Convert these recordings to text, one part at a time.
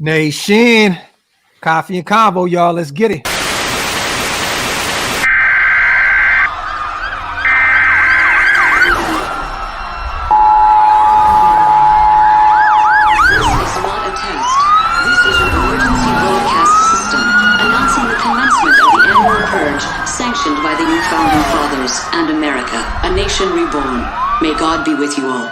Nation, coffee and convo, y'all. Let's get it. Sanctioned by the new founding fathers and America, a nation reborn. May God be with you all.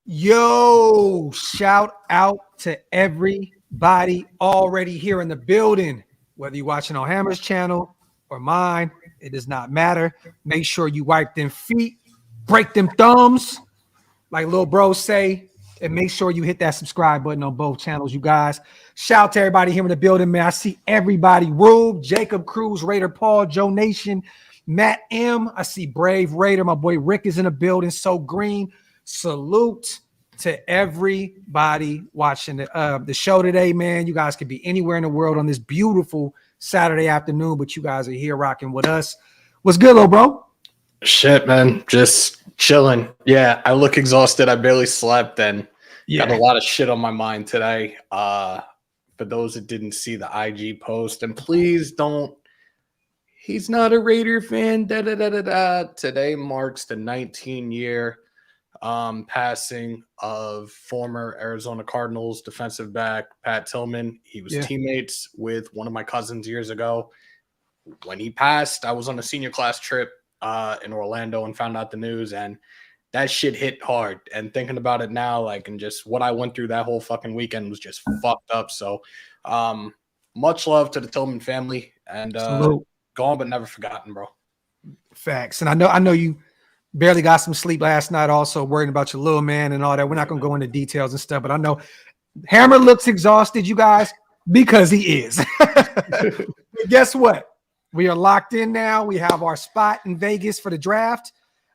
Yo, shout out to everybody already here in the building. Whether you're watching on Hammer's channel or mine, it does not matter. Make sure you wipe them feet, break them thumbs, like little bros say, and make sure you hit that subscribe button on both channels, you guys. Shout out to everybody here in the building, man. I see everybody. Rube, Jacob Cruz, Raider Paul, Joe Nation, Matt M. I see Brave Raider. My boy Rick is in the building. So Green. Salute to everybody watching the show today, man. You guys could be anywhere in the world on this beautiful Saturday afternoon, but you guys are here rocking with us. What's good, little bro? Shit, man. Just chilling. Yeah, I look exhausted. I barely slept and got a lot of shit on my mind today. For those that didn't see the IG post, and please don't, he's not a Raider fan. Today marks the 19-year passing of former Arizona Cardinals defensive back Pat Tillman. He was teammates with one of my cousins years ago. When he passed, I was on a senior class trip in Orlando and found out the news, and that shit hit hard. And thinking about it now, like, and just what I went through that whole fucking weekend was just fucked up. So much love to the Tillman family, and gone but never forgotten, bro. Facts. And I know you barely got some sleep last night, also worrying about your little man and all that. We're not going to go into details and stuff, but I know Hammer looks exhausted, you guys, because he is. But guess what? We are locked in now. We have our spot in Vegas for the draft.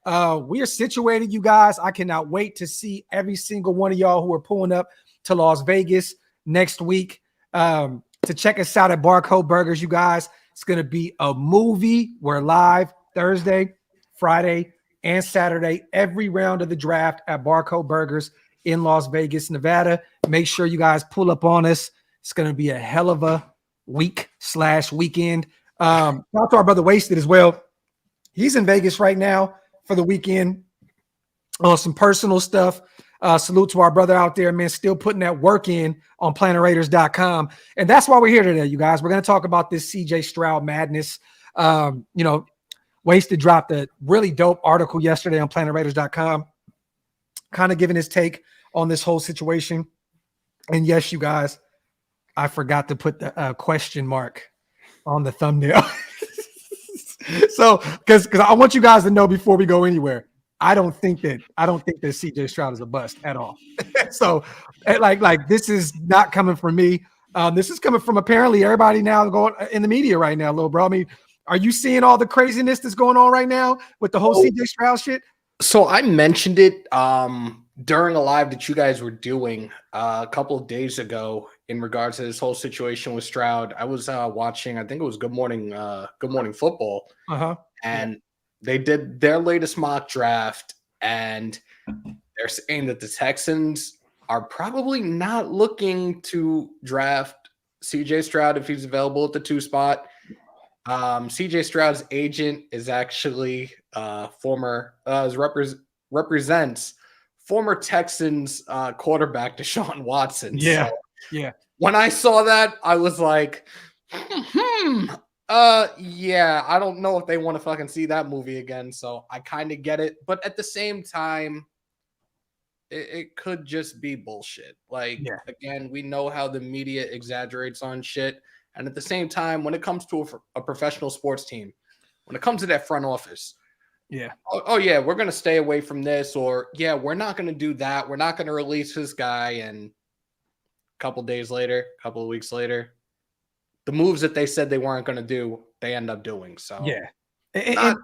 We are situated, you guys. I cannot wait to see every single one of y'all who are pulling up to Las Vegas next week to check us out at Barcode Burgers, you guys. It's going to be a movie. We're live Thursday, Friday, and Saturday, every round of the draft at Barcode Burgers in Las Vegas, Nevada. Make sure you guys pull up on us. It's going to be a hell of a week/weekend. Shout out to our brother Wasted as well. He's in Vegas right now for the weekend on some personal stuff. Salute to our brother out there, man, still putting that work in on PlanetRaiders.com. And that's why we're here today, you guys. We're going to talk about this CJ Stroud madness. Wasted dropped a really dope article yesterday on PlanetRaiders.com, kind of giving his take on this whole situation. And yes, you guys, I forgot to put the question mark on the thumbnail. So, because I want you guys to know before we go anywhere, I don't think that CJ Stroud is a bust at all. So, like this is not coming from me. This is coming from apparently everybody now going in the media right now, little bro. I mean, are you seeing all the craziness that's going on right now with the whole CJ Stroud shit? So I mentioned it during a live that you guys were doing a couple of days ago in regards to this whole situation with Stroud. I was watching, I think it was Good Morning Football, and they did their latest mock draft, and they're saying that the Texans are probably not looking to draft CJ Stroud if he's available at the 2 spot. CJ Stroud's agent is actually represents former Texans quarterback Deshaun Watson. Yeah. So Yeah. when I saw that, I was like, yeah, I don't know if they want to fucking see that movie again. So I kind of get it. But at the same time, it could just be bullshit. Like, Yeah. again, we know how the media exaggerates on shit. And at the same time, when it comes to a professional sports team, when it comes to that front office, yeah. Oh yeah, we're going to stay away from this, or yeah, we're not going to do that. We're not going to release this guy. And a couple days later, a couple of weeks later, the moves that they said they weren't going to do, they end up doing. So Yeah.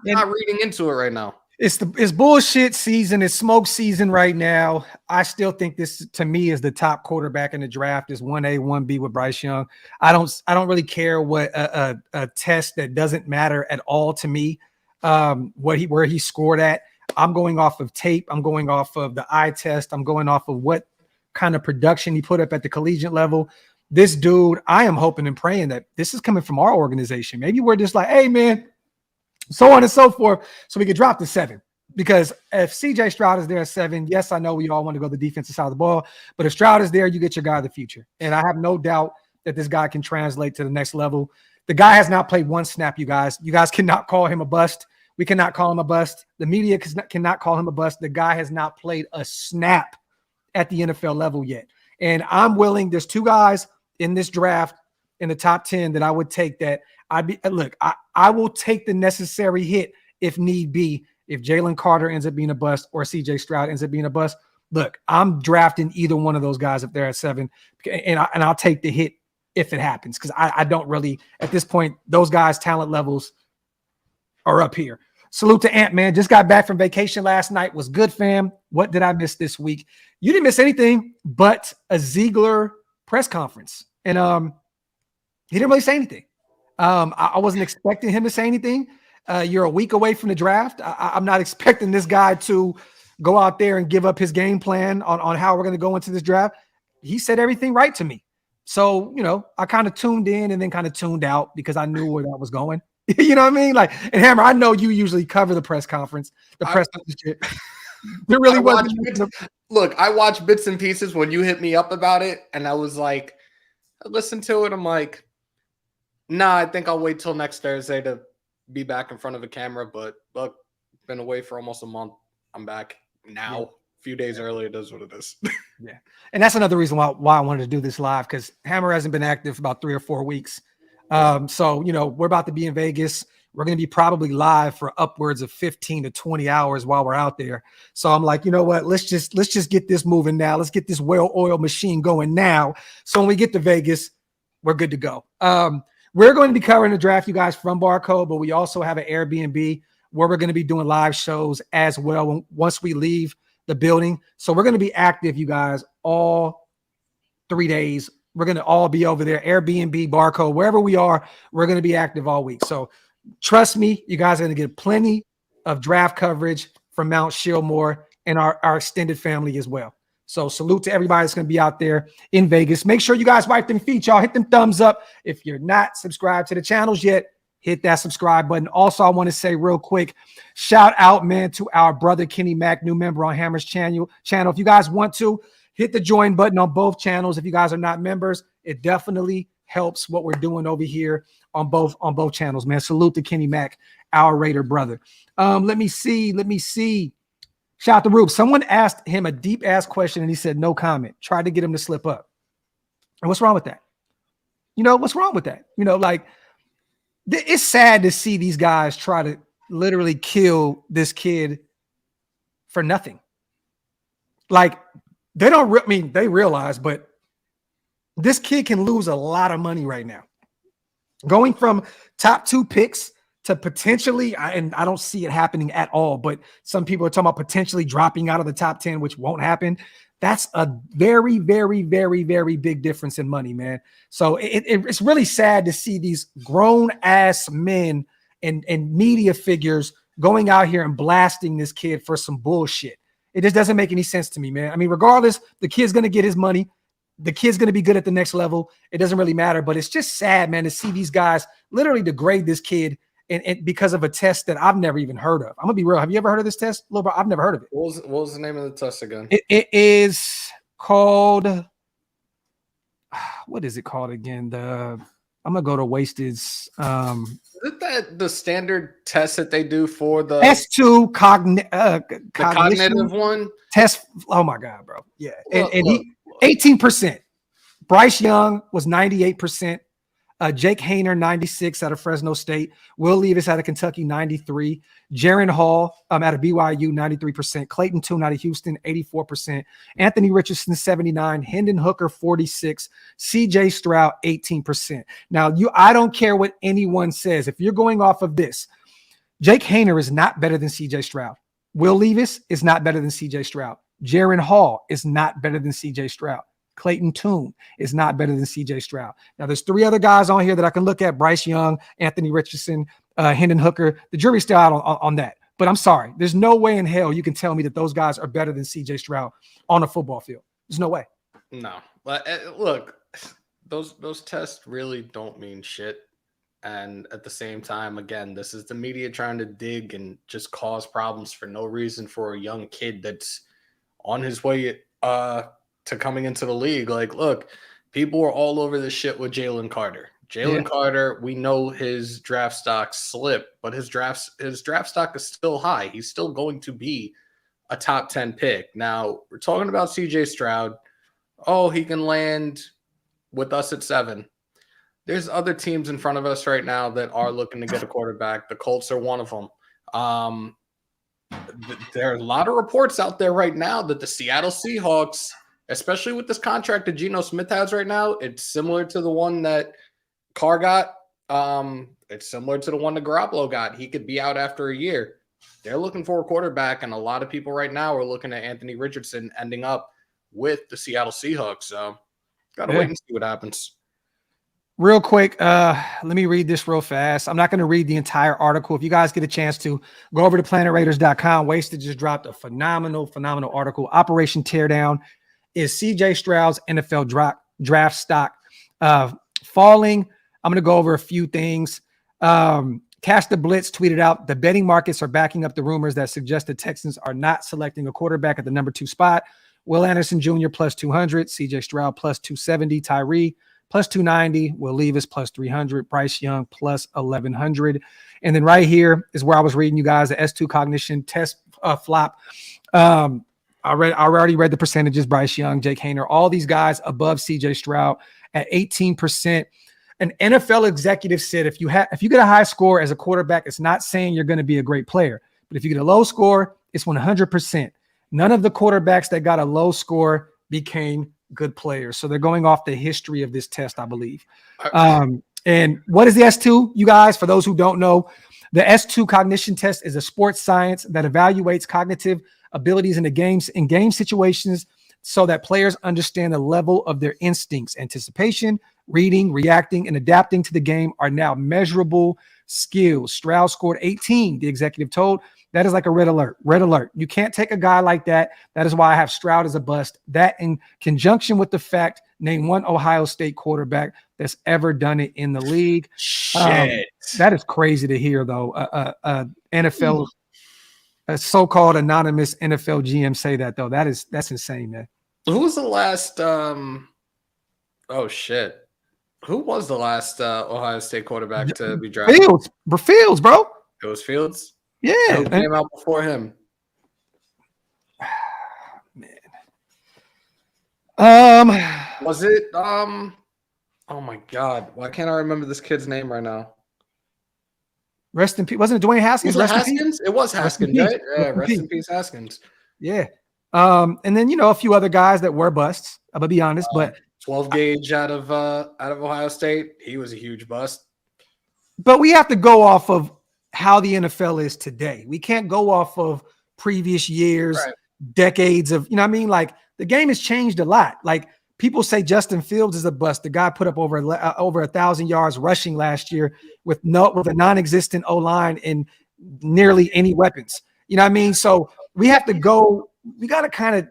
Not reading into it right now. It's bullshit season. It's smoke season right now. I still think this, to me, is the top quarterback in the draft. Is 1A, 1B with Bryce Young. I don't really care what a test that doesn't matter at all to me. Where he scored at. I'm going off of tape. I'm going off of the eye test. I'm going off of what kind of production he put up at the collegiate level. This dude, I am hoping and praying that this is coming from our organization. Maybe we're just like, hey man, so on and so forth, so we could drop to 7. Because if CJ Stroud is there at 7, yes, I know we all want to go the defensive side of the ball, but if Stroud is there, you get your guy of the future. And I have no doubt that this guy can translate to the next level. The guy has not played one snap, you guys. You guys cannot call him a bust. We cannot call him a bust. The media cannot call him a bust. The guy has not played a snap at the NFL level yet. And I'm willing, there's 2 guys in this draft in the top 10 that I would take that I will take the necessary hit if need be, if Jalen Carter ends up being a bust or CJ Stroud ends up being a bust. Look, I'm drafting either one of those guys if they're at 7, and I'll take the hit if it happens, because I don't really, at this point, those guys' talent levels are up here. Salute to Ant-Man. Just got back from vacation last night. Was good, fam. What did I miss this week? You didn't miss anything but a Ziegler press conference. And he didn't really say anything. I wasn't expecting him to say anything. You're a week away from the draft. I'm not expecting this guy to go out there and give up his game plan on how we're going to go into this draft. He said everything right to me. So, I kind of tuned in and then kind of tuned out because I knew where that was going. You know what I mean? Like, and Hammer, I know you usually cover the press conference. There really wasn't. Look, I watched bits and pieces when you hit me up about it, and I was like, I listened to it. I'm like, nah, I think I'll wait till next Thursday to be back in front of a camera. But look, been away for almost a month. I'm back now. A few days early. It is what it is. Yeah. And that's another reason why I wanted to do this live, because Hammer hasn't been active for about 3 or 4 weeks. So, we're about to be in Vegas. We're going to be probably live for upwards of 15 to 20 hours while we're out there. So I'm like, you know what? Let's just get this moving now. Let's get this well-oiled machine going now. So when we get to Vegas, we're good to go. We're going to be covering the draft, you guys, from Barcode, but we also have an Airbnb where we're going to be doing live shows as well once we leave the building. So we're going to be active, you guys, all 3 days. We're going to all be over there, Airbnb, Barcode, wherever we are, we're going to be active all week. So trust me, you guys are going to get plenty of draft coverage from Mount Shillmore and our extended family as well. So salute to everybody that's going to be out there in Vegas. Make sure you guys wipe them feet, y'all. Hit them thumbs up. If you're not subscribed to the channels yet, hit that subscribe button. Also, I want to say real quick, shout out, man, to our brother Kenny Mack, new member on Hammer's channel. If you guys want to, hit the join button on both channels. If you guys are not members, it definitely helps what we're doing over here on both channels, man. Salute to Kenny Mack, our Raider brother. Let me see. Shout out to Rube. Someone asked him a deep ass question and he said no comment. Tried to get him to slip up. And what's wrong with that? What's wrong with that? It's sad to see these guys try to literally kill this kid for nothing. Like, they don't, they realize, but this kid can lose a lot of money right now. Going from top 2 picks to potentially, and I don't see it happening at all, but some people are talking about potentially dropping out of the top 10, which won't happen. That's a very, very, very, very big difference in money, man. So it's really sad to see these grown ass men and media figures going out here and blasting this kid for some bullshit. It just doesn't make any sense to me, man. I mean, regardless, the kid's going to get his money. The kid's going to be good at the next level. It doesn't really matter, but it's just sad, man, to see these guys literally degrade this kid and because of a test that I've never even heard of. I'm going to be real. Have you ever heard of this test? Little bro, I've never heard of it. What was the name of the test again? It is called, what is it called again? I'm gonna go to Wasted's. Isn't that the standard test that they do for the S2 cognitive cognition one? test? Oh my God, bro. Yeah. Look, He 18%. Bryce Young was 98%. Jake Hayner, 96 out of Fresno State. Will Levis out of Kentucky, 93. Jaron Hall out of BYU, 93%. Clayton Tune out of Houston, 84%. Anthony Richardson, 79. Hendon Hooker, 46. CJ Stroud, 18%. Now, I don't care what anyone says. If you're going off of this, Jake Hayner is not better than CJ Stroud. Will Levis is not better than CJ Stroud. Jaron Hall is not better than CJ Stroud. Clayton Tune is not better than CJ Stroud. Now, there's 3 other guys on here that I can look at: Bryce Young, Anthony Richardson, Hendon Hooker. The jury's still out on that. But I'm sorry. There's no way in hell you can tell me that those guys are better than CJ Stroud on a football field. There's no way. No. But look, those tests really don't mean shit. And at the same time, again, this is the media trying to dig and just cause problems for no reason for a young kid that's on his way to coming into the league. Like, look, people were all over this shit with Jalen Carter. Carter, we know his draft stock slipped, but his draft stock is still high. He's still going to be a top 10 pick. Now, we're talking about CJ Stroud. Oh, he can land with us at 7. There's other teams in front of us right now that are looking to get a quarterback. The Colts are one of them. There are a lot of reports out there right now that the Seattle Seahawks, especially with this contract that Geno Smith has right now, it's similar to the one that Carr got. It's similar to the one that Garoppolo got. He could be out after a year. They're looking for a quarterback, and a lot of people right now are looking at Anthony Richardson ending up with the Seattle Seahawks. So got to wait and see what happens. Real quick, let me read this real fast. I'm not going to read the entire article. If you guys get a chance to go over to planetraiders.com, Wasted just dropped a phenomenal article. Operation Teardown. Is CJ Stroud's NFL draft stock falling? I'm going to go over a few things. Cash the Blitz tweeted out, the betting markets are backing up the rumors that suggest the Texans are not selecting a quarterback at the number 2 spot. Will Anderson Jr. plus 200, CJ Stroud plus 270, Tyree plus 290, Will Levis plus 300, Bryce Young plus 1,100. And then right here is where I was reading you guys the S2 cognition test flop. I already read the percentages: Bryce Young, Jake Hayner, all these guys above CJ Stroud at 18%. An NFL executive said if you get a high score as a quarterback, it's not saying you're going to be a great player. But if you get a low score, it's 100%. None of the quarterbacks that got a low score became good players. So they're going off the history of this test, I believe. And what is the S2, you guys? For those who don't know, the S2 cognition test is a sports science that evaluates cognitive abilities in game situations so that players understand the level of their instincts. Anticipation, reading, reacting, and adapting to the game are now measurable skills. Stroud scored 18, the executive told. That is like a red alert. Red alert. You can't take a guy like that. That is why I have Stroud as a bust. That in conjunction with the fact, name one Ohio State quarterback that's ever done it in the league. Shit. That is crazy to hear, though. NFL, a so-called anonymous NFL GM say that, though. That's insane, man. Who was the last? Oh shit! Who was the last Ohio State quarterback to be drafted? Fields, bro. It was Fields. Yeah, who came out before him? Man. Was it? Oh my God! Why can't I remember this kid's name right now? Rest in peace. Wasn't it Dwayne Haskins? Was it Haskins? It was Haskins, right? Yeah, rest in peace, Haskins. Yeah. And then a few other guys that were busts. I'm gonna be honest, but 12 gauge out of Ohio State, he was a huge bust. But we have to go off of how the NFL is today. We can't go off of previous years, right, decades of, like the game has changed a lot. Like people say Justin Fields is a bust. The guy put up over 1,000 yards rushing last year with a non-existent O-line and nearly any weapons. You know what I mean? So we have to go. We got to kind of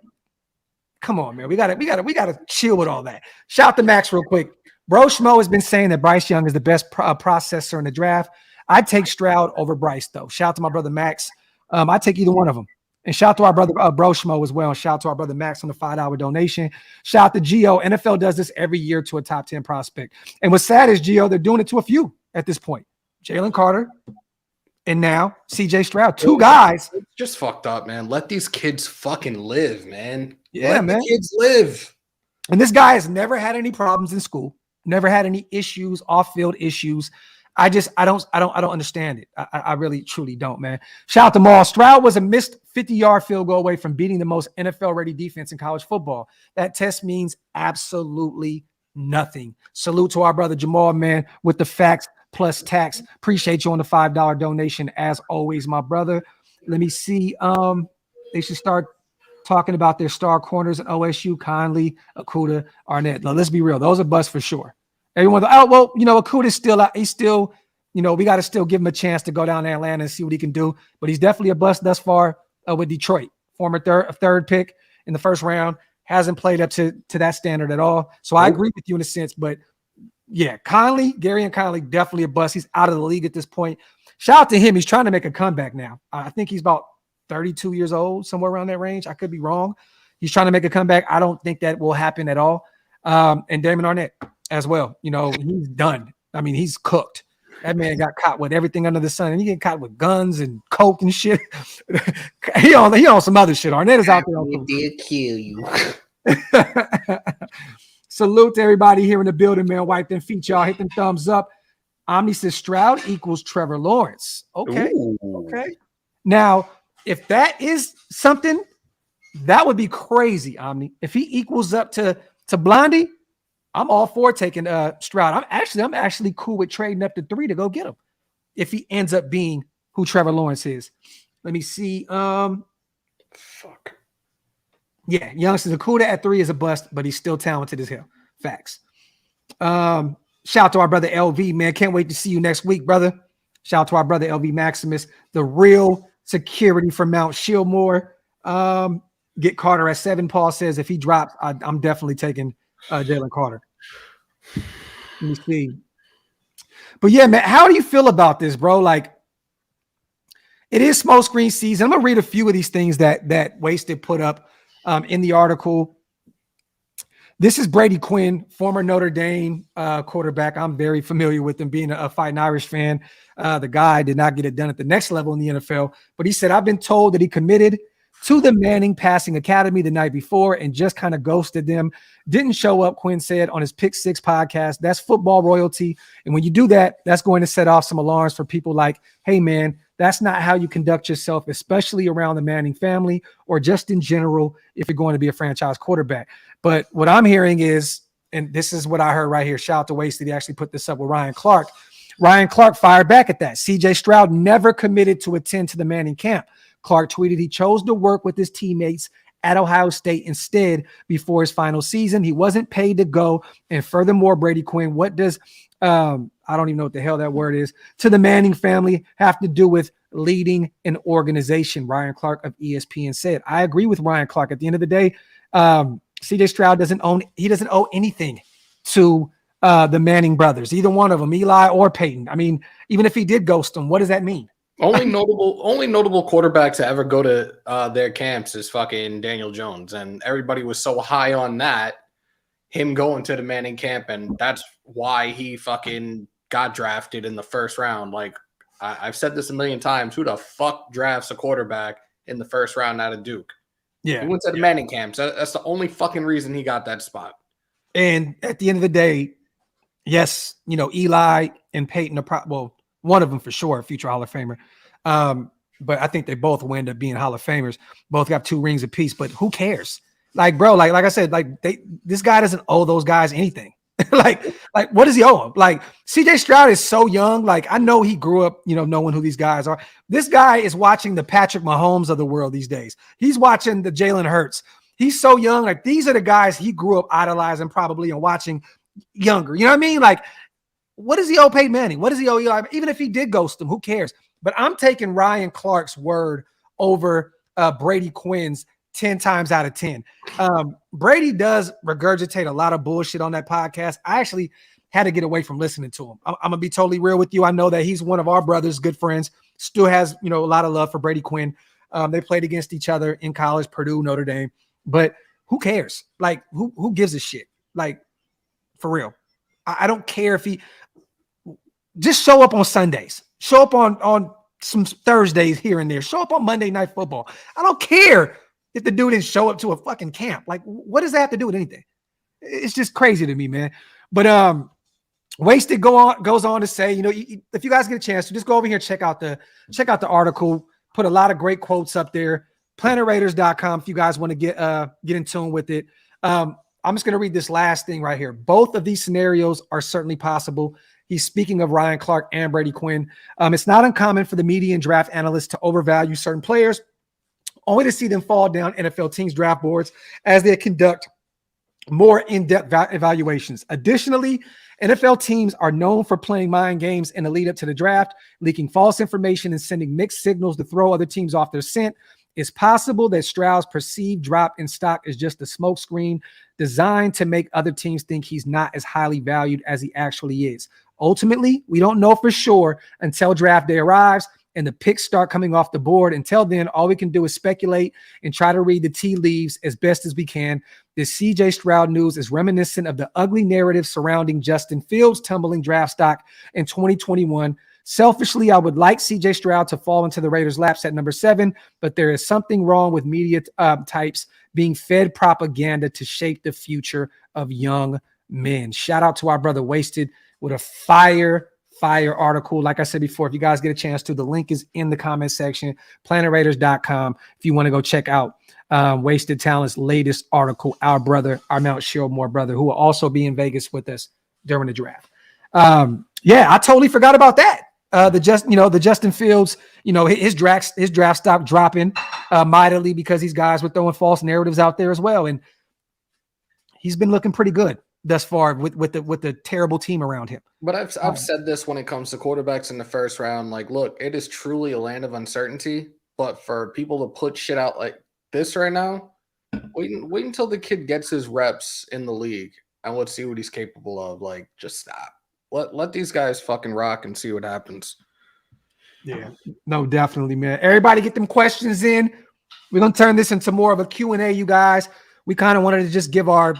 come on, man. We got to chill with all that. Shout to Max real quick. Bro Schmo has been saying that Bryce Young is the best processor in the draft. I'd take Stroud over Bryce, though. Shout out to my brother Max. I'd take either one of them. And shout out to our brother Bro Schmo as well. And shout out to our brother Max on the $5 donation. Shout out to Gio. NFL does this every year to a top 10 prospect. And what's sad is, Gio, they're doing it to a few at this point. Jalen Carter and now CJ Stroud. Two guys. It's just fucked up, man. Let these kids fucking live, man. Yeah, Let man. the kids live. And this guy has never had any problems in school, never had any issues, off-field issues. I don't understand it. I really, truly don't, man. Shout out to Maul. Stroud was a missed 50-yard field goal away from beating the most NFL-ready defense in college football. That test means absolutely nothing. Salute to our brother Jamal, man, with the facts plus tax. Appreciate you on the $5 donation, as always, my brother. Let me see. They should start talking about their star corners at OSU, Conley, Okudah, Arnett. Now, let's be real. Those are busts for sure. Everyone's like, oh, well, Okudah's still out. He's still, we got to still give him a chance to go down to Atlanta and see what he can do. But he's definitely a bust thus far with Detroit. Former third pick in the first round. Hasn't played up to that standard at all. So I agree with you in a sense. But, yeah, Gary and Conley, definitely a bust. He's out of the league at this point. Shout out to him. He's trying to make a comeback now. I think he's about 32 years old, somewhere around that range. I could be wrong. He's trying to make a comeback. I don't think that will happen at all. And Damon Arnett as well. He's done. I mean, he's cooked. That man got caught with everything under the sun, and he get caught with guns and coke and shit. he on some other shit. Arnett is out there. He did kill you. Salute to everybody here in the building, man. Wipe them feet, y'all. Hit them thumbs up. Omni says Stroud equals Trevor Lawrence. Okay. Ooh. Okay. Now, if that is something, that would be crazy, Omni. If he equals up to Blondie, I'm all for taking Stroud. I'm actually cool with trading up to 3 to go get him if he ends up being who Trevor Lawrence is. Let me see. Fuck. Yeah, youngsters Okudah at 3 is a bust, but he's still talented as hell. Facts. Shout out to our brother LV, man. Can't wait to see you next week, brother. Shout out to our brother LV Maximus, the real security for Mount Shieldmore. Get Carter at 7. Paul says if he drops, I'm definitely taking Jalen Carter. Let me see. But yeah, man, how do you feel about this, bro? Like, it is Smokescreen season. I'm gonna read a few of these things that Wasted put up in the article. This is Brady Quinn, former Notre Dame quarterback. I'm very familiar with him, being a Fighting Irish fan. The guy did not get it done at the next level in the NFL, but he said, I've been told that he committed to the Manning Passing Academy the night before and just kind of ghosted them. Didn't show up, Quinn said on his Pick 6 podcast. That's football royalty. And when you do that, that's going to set off some alarms for people like, hey, man, that's not how you conduct yourself, especially around the Manning family or just in general if you're going to be a franchise quarterback. But what I'm hearing is, and this is what I heard right here, shout out to Wasted, he actually put this up with Ryan Clark. Ryan Clark fired back at that. CJ Stroud never committed to attend to the Manning camp. Clark tweeted he chose to work with his teammates at Ohio State instead before his final season. He wasn't paid to go. And furthermore, Brady Quinn, what does, I don't even know what the hell that word is, to the Manning family have to do with leading an organization? Ryan Clark of ESPN said. I agree with Ryan Clark. At the end of the day, CJ Stroud doesn't owe anything to the Manning brothers, either one of them, Eli or Peyton. I mean, even if he did ghost them, what does that mean? Only notable quarterbacks to ever go to their camps is fucking Daniel Jones, and everybody was so high on that, him going to the Manning camp, and that's why he fucking got drafted in the first round. Like, I've said this a million times, who the fuck drafts a quarterback in the first round out of Duke? Yeah, he went to the Manning camps. That's the only fucking reason he got that spot. And at the end of the day, yes, Eli and Peyton are one of them for sure, a future Hall of Famer. But I think they both will end up being Hall of Famers. Both got 2 rings apiece, but who cares? Like, bro, like I said, this guy doesn't owe those guys anything. like what does he owe them? Like, CJ Stroud is so young. Like, I know he grew up, knowing who these guys are. This guy is watching the Patrick Mahomes of the world these days. He's watching the Jalen Hurts. He's so young. Like, these are the guys he grew up idolizing probably and watching younger. You know what I mean? Like, what does he owe Peyton Manning? What does he owe Eli? Even if he did ghost him, who cares? But I'm taking Ryan Clark's word over Brady Quinn's 10 times out of 10. Brady does regurgitate a lot of bullshit on that podcast. I actually had to get away from listening to him. I'm going to be totally real with you. I know that he's one of our brothers, good friends, still has, a lot of love for Brady Quinn. They played against each other in college, Purdue, Notre Dame. But who cares? Like, who gives a shit? Like, for real. I don't care if he just show up on Sundays. Show up on some Thursdays here and there. Show up on Monday Night Football. I don't care if the dude didn't show up to a fucking camp. Like, what does that have to do with anything? It's just crazy to me, man. But Wasted goes on to say, if you guys get a chance to just go over here, check out the article. Put a lot of great quotes up there. PlanetRaiders.com if you guys want to get in tune with it. I'm just going to read this last thing right here. Both of these scenarios are certainly possible. He's speaking of Ryan Clark and Brady Quinn. It's not uncommon for the media and draft analysts to overvalue certain players, only to see them fall down NFL teams' draft boards as they conduct more in-depth evaluations. Additionally, NFL teams are known for playing mind games in the lead up to the draft, leaking false information and sending mixed signals to throw other teams off their scent. It's possible that Stroud's perceived drop in stock is just a smokescreen designed to make other teams think he's not as highly valued as he actually is. Ultimately, we don't know for sure until draft day arrives and the picks start coming off the board. Until then, all we can do is speculate and try to read the tea leaves as best as we can. This CJ Stroud news is reminiscent of the ugly narrative surrounding Justin Fields' tumbling draft stock in 2021. Selfishly, I would like CJ Stroud to fall into the Raiders' laps at number 7, but there is something wrong with media types being fed propaganda to shape the future of young men. Shout out to our brother Wasted with a fire article. Like I said before, if you guys get a chance to, the link is in the comment section, PlanetRaiders.com. If you want to go check out Wasted Talent's latest article, our Mount Shieldmore brother, who will also be in Vegas with us during the draft. I totally forgot about that. The Justin Fields, his draft stock dropping mightily because these guys were throwing false narratives out there as well, and he's been looking pretty good thus far with the terrible team around him. But I've said this when it comes to quarterbacks in the first round. Like, look, it is truly a land of uncertainty. But for people to put shit out like this right now, wait until the kid gets his reps in the league and let's see what he's capable of. Like, just stop. Let these guys fucking rock and see what happens. Yeah, no, definitely, man. Everybody get them questions in. We're going to turn this into more of a Q&A, you guys. We kind of wanted to just give our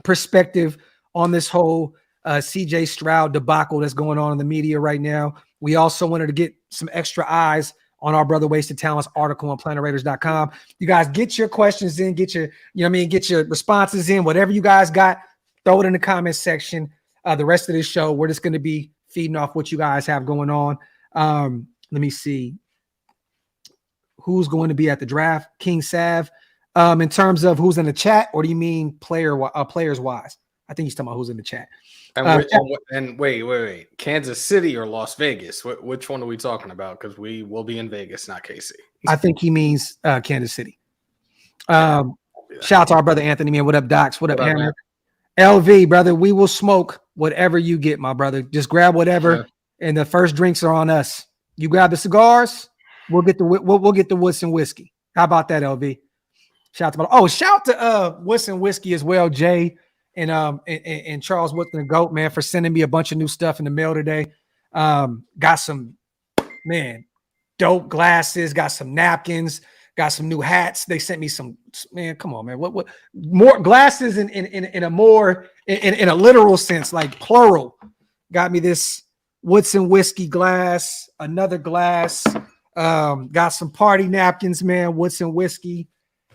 perspective on this whole CJ Stroud debacle that's going on in the media right now. We also wanted to get some extra eyes on our brother Wasted Talents article on PlanetRaiders.com. You guys get your questions in, get your responses in, whatever you guys got, throw it in the comment section. The rest of this show, we're just going to be feeding off what you guys have going on. Let me see who's going to be at the draft. King Sav, in terms of who's in the chat, or do you mean players wise? I think he's talking about who's in the chat. And wait, Kansas City or Las Vegas? Which one are we talking about? Because we will be in Vegas, not KC. I think he means Kansas City. Shout out to our brother Anthony, man. What up, Docs? What up, Hammer? LV, brother, we will smoke whatever you get, my brother. Just grab whatever, and the first drinks are on us. You grab the cigars, we'll get the Woodson whiskey. How about that, LV? Shout out to Woodson whiskey as well, Jay and Charles Woodson the Goat, man, for sending me a bunch of new stuff in the mail today. Got some dope glasses, got some napkins. Got some new hats. They sent me some, man. Come on, man. What more glasses in a literal sense, like plural. Got me this Woodson whiskey glass, another glass. Got some party napkins, man. Woodson whiskey,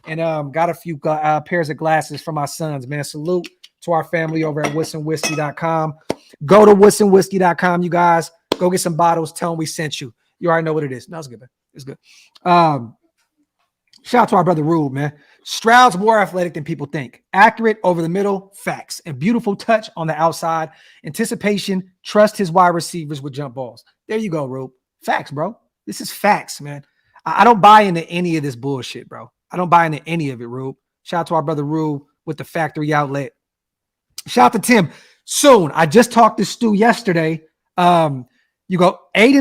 and got a few pairs of glasses for my sons, man. Salute to our family over at WoodsonWhiskey.com. Go to WoodsonWhiskey.com, you guys. Go get some bottles. Tell them we sent you. You already know what it is. No, it's good, man. It's good. Shout out to our brother Rube, man. Stroud's more athletic than people think. Accurate over the middle, facts, and beautiful touch on the outside. Anticipation, trust his wide receivers with jump balls. There you go, Rube. Facts, bro. This is facts, man. I don't buy into any of this bullshit, bro. I don't buy into any of it, Rube. Shout out to our brother Rube with the factory outlet. Shout out to Tim. Soon. I just talked to Stu yesterday. Aiden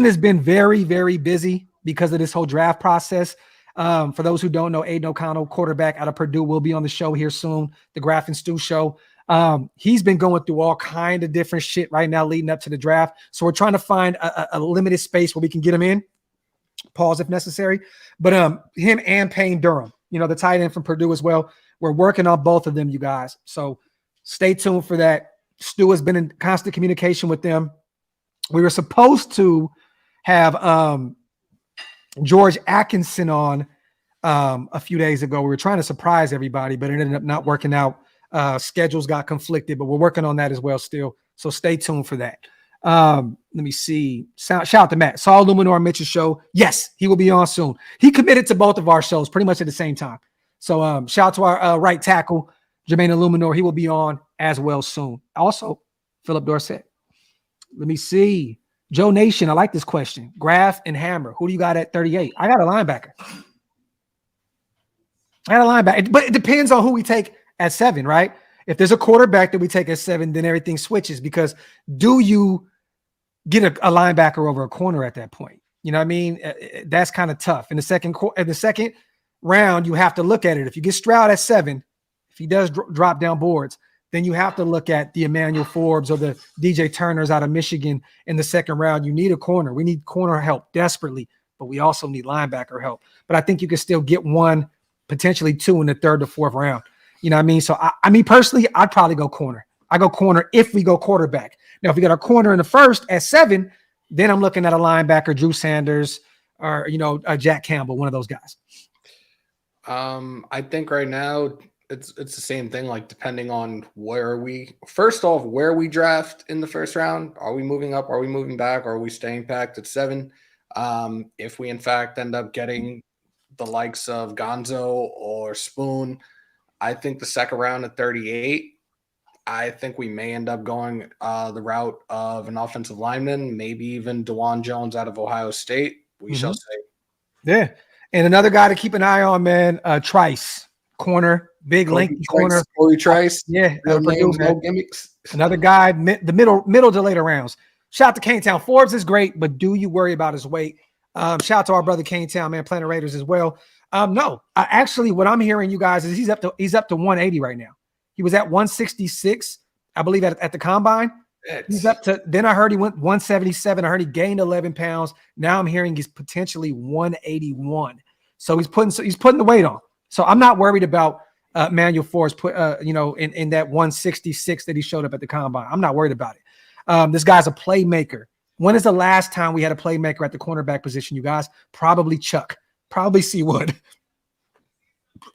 has been very, very busy because of this whole draft process. For those who don't know, Aiden O'Connell, quarterback out of Purdue, will be on the show here soon, the Graphk and Stu show. He's been going through all kind of different shit right now leading up to the draft. So we're trying to find a limited space where we can get him in. Pause if necessary. But him and Payne Durham, the tight end from Purdue as well. We're working on both of them, you guys. So stay tuned for that. Stu has been in constant communication with them. We were supposed to have George Atkinson on a few days ago. We were trying to surprise everybody, but it ended up not working out. Schedules got conflicted, but we're working on that as well still. So stay tuned for that. Let me see. Shout out to Matt. Saul Luminor Mitchell show. Yes, he will be on soon. He committed to both of our shows pretty much at the same time. So shout out to our right tackle, Jermaine Illuminor. He will be on as well soon. Also, Philip Dorsett. Let me see. Joe Nation, I like this question. Graphk and Hammer. Who do you got at 38? I got a linebacker. But it depends on who we take at 7, right? If there's a quarterback that we take at 7, then everything switches, because do you get a linebacker over a corner at that point? You know what I mean? That's kind of tough. In the second round, you have to look at it. If you get Stroud at 7, if he does drop down boards, then you have to look at the Emmanuel Forbes or the DJ Turners out of Michigan in the second round. You need a corner. We need corner help desperately, but we also need linebacker help. But I think you can still get 1, potentially 2 in the 3rd to 4th round. You know what I mean? So I mean, personally, I'd probably go corner. I go corner if we go quarterback. Now, if we got our corner in the 1st at 7, then I'm looking at a linebacker, Drew Sanders, or, Jack Campbell, one of those guys. I think right now it's the same thing, like depending on where we draft in the 1st round. Are we moving up? Are we moving back? Or are we staying packed at 7? If we in fact end up getting the likes of Gonzo or Spoon, I think the 2nd round at 38, I think we may end up going the route of an offensive lineman, maybe even DeJuan Jones out of Ohio State. We shall see. Yeah. And another guy to keep an eye on, man, Trice, corner, big lengthy corner. Corey Trice. Yeah. Name, no gimmicks. Another guy, the middle to later rounds. Shout out to Cane Town. Forbes is great, but do you worry about his weight? Shout out to our brother Cane Town, man, Planet Raiders as well. No, actually, what I'm hearing, you guys, is he's up to 180 right now. He was at 166, I believe, at the combine. He's up to. Then I heard he went 177. I heard he gained 11 pounds. Now I'm hearing he's potentially 181. So he's putting the weight on. So I'm not worried about Manuel Force in that 166 that he showed up at the combine. I'm not worried about it. This guy's a playmaker. When is the last time we had a playmaker at the cornerback position, you guys? Probably Chuck. Probably Seawood.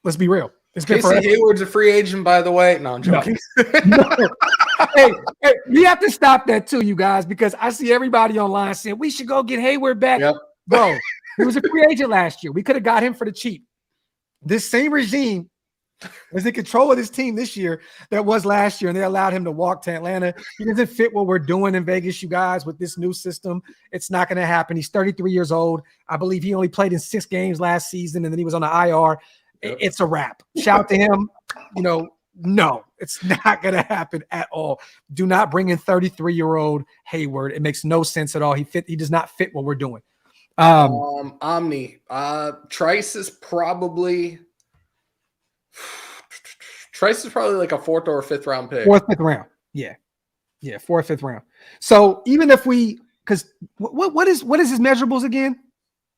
Let's be real. It's been Casey Hayward's a free agent, by the way. No, I'm joking. No. Hey, we have to stop that too, you guys, because I see everybody online saying we should go get Hayward back. Yep. Bro, he was a free agent last year. We could have got him for the cheap. This same regime is in control of this team this year that was last year, and they allowed him to walk to Atlanta. He doesn't fit what we're doing in Vegas, you guys, with this new system. It's not going to happen. He's 33 years old. I believe he only played in 6 games last season, and then he was on the IR. Yep. It's a wrap. Shout out to him. No, it's not going to happen at all. Do not bring in 33-year-old Hayward. It makes no sense at all. He does not fit what we're doing. Omni. Trice is probably like a 4th or 5th round pick. 4th, 5th round. Yeah. 4th, 5th round. So even if because what is his measurables again?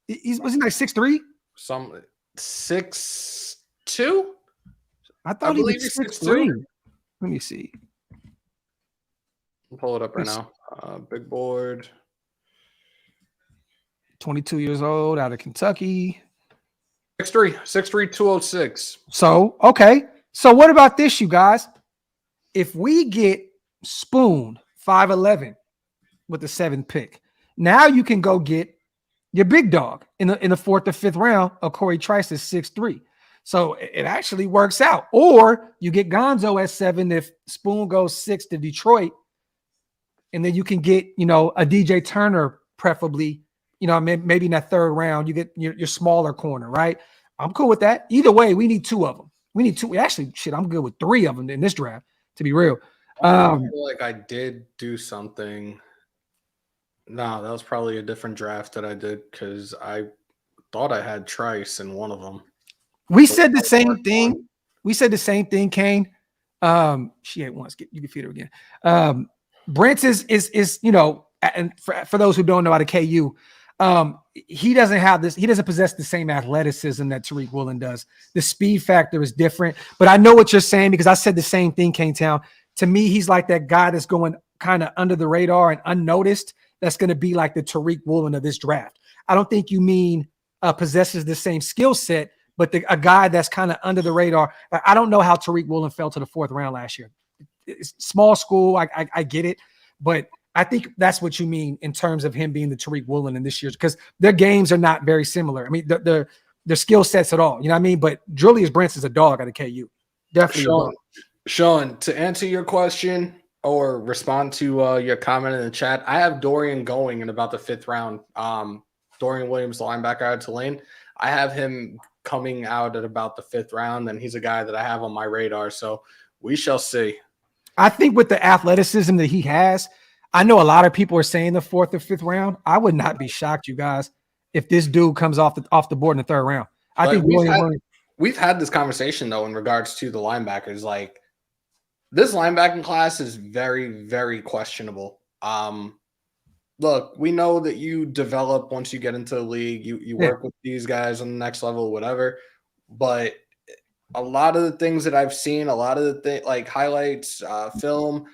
Was he like 6'3"? Some 6'2". I thought he was 6'3". Let me see. I'll pull it up right now. Big board. 22 years old, out of Kentucky. 6'3", 206. So, okay. So what about this, you guys? If we get Spoon 5'11" with the 7th pick, now you can go get your big dog in the 4th or 5th round of Corey Trice is 6'3". So it actually works out. Or you get Gonzo at 7 if Spoon goes 6 to Detroit, and then you can get a DJ Turner, preferably. Maybe in that 3rd round, you get your smaller corner, right? I'm cool with that. Either way, we need 2 of them. We need 2. Actually, I'm good with 3 of them in this draft, to be real. I feel like I did do something. No, that was probably a different draft that I did because I thought I had Trice in one of them. We said the same thing. We said the same thing, Kane. She ate once. You can feed her again. Brent is and for those who don't know out of KU, He doesn't have this. He doesn't possess the same athleticism that Tariq Woolen does. The speed factor is different. But I know what you're saying because I said the same thing, K-Town. To me, he's like that guy that's going kind of under the radar and unnoticed. That's going to be like the Tariq Woolen of this draft. I don't think you mean possesses the same skill set, but a guy that's kind of under the radar. I don't know how Tariq Woolen fell to the 4th round last year. It's small school. I get it. But I think that's what you mean in terms of him being the Tariq Woolen in this year's, because their games are not very similar. I mean, their skill sets at all. You know what I mean? But Julius Brents is a dog at a KU. Definitely. Sean, to answer your question or respond to your comment in the chat, I have Dorian going in about the 5th round. Dorian Williams, the linebacker out of Tulane. I have him coming out at about the 5th round, and he's a guy that I have on my radar. So we shall see. I think with the athleticism that he has, I know a lot of people are saying the 4th or 5th round. I would not be shocked, you guys, if this dude comes off the board in the 3rd round. I think we've had this conversation though in regards to the linebackers. Like, this linebacking class is very, very questionable. Look, we know that you develop once you get into the league. You work with these guys on the next level, whatever. But a lot of the things that I've seen, a lot of the like highlights, film,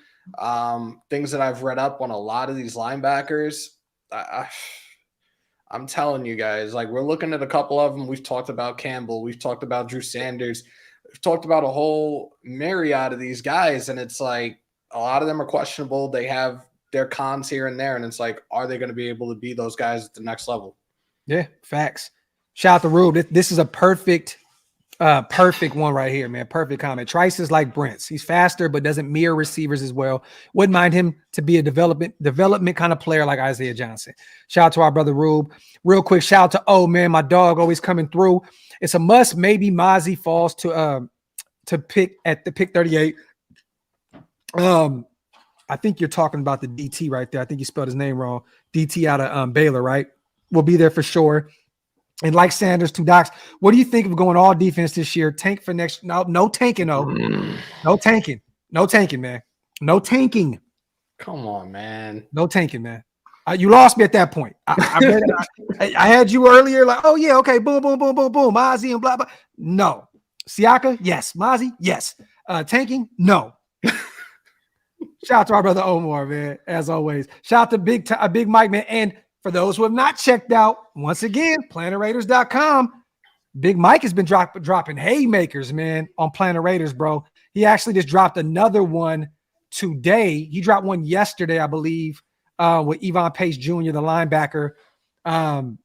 things that I've read up on a lot of these linebackers, I'm telling you guys, like, we're looking at a couple of them. We've talked about Campbell. We've talked about Drew Sanders. We've talked about a whole myriad of these guys, and it's like a lot of them are questionable. They have their cons here and there, and it's like, are they going to be able to be those guys at the next level? Yeah, facts. Shout out to Rube. This is a perfect one right here, man. Perfect comment. Trice is like Brents. He's faster, but doesn't mirror receivers as well. Wouldn't mind him to be a development kind of player like Isaiah Johnson. Shout out to our brother Rube. Real quick, shout out to man, my dog always coming through. It's a must. Maybe Mozzie falls to pick at the pick 38. I think you're talking about the DT right there. I think you spelled his name wrong. DT out of Baylor, right? We'll be there for sure. And like Sanders, 2 docs, what do you think of going all defense this year? Tank for next? No tanking, no. No tanking. No tanking, man. No tanking. Come on, man. No tanking, man. You lost me at that point. I had you earlier, like, oh yeah, okay, boom, boom, boom, boom, boom, Mozzie and blah blah. No, Siaka, yes. Mozzie, yes. Tanking, no. Shout out to our brother Omar, man. As always, shout out to Big Mike, man. And for those who have not checked out, once again, PlanetRaiders.com. Big Mike has been dropping haymakers, man, on Planet Raiders, bro. He actually just dropped another one today. He dropped one yesterday, I believe, with Evon Pace Jr., the linebacker out